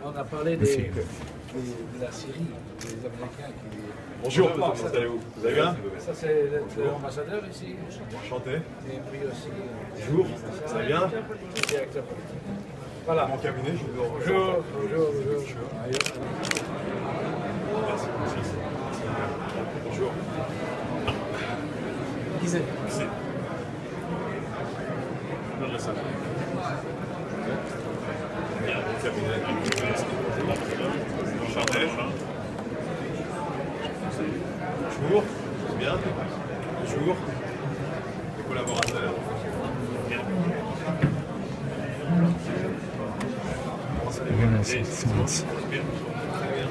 on a parlé de la Syrie, des Américains qui... Bonjour, comment allez-vous? Vous allez bien? Ça c'est l'ambassadeur ici. Enchanté. Et puis aussi... Bonjour, ça va bien? Directeur politique. Voilà. Mon cabinet, je vous remercie. Bonjour. Merci. Bonjour. Qui c'est? Ici. Dans la salle. Bien, mon cabinet. Enchanté. Bonjour. Bien. Bonjour. Les collaborateurs. Bien. Voilà, c'est excellent. Bien. Très bien.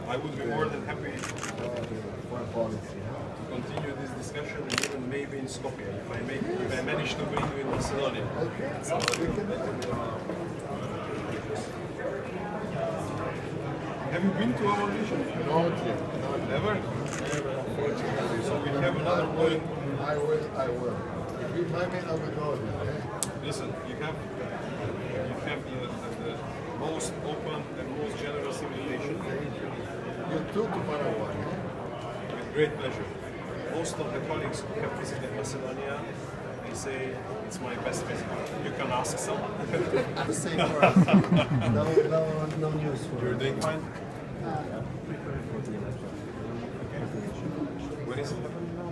I would be more than happy to continue this discussion and even maybe in Skopje if I manage to bring you in Macedonia. Have you been to our mission? Not yet. Never? So we have another point. I will. If you invite me, I will go. Okay? Listen, you have the most open and most generous invitation. You too to Paraguay. With great pleasure. Most of the colleagues who have visited Macedonia, they say it's my best visit. You can ask someone. The same for us. No news for You're doing fine? When is it happening now?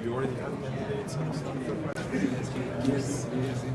You already have candidates and stuff? Yes, in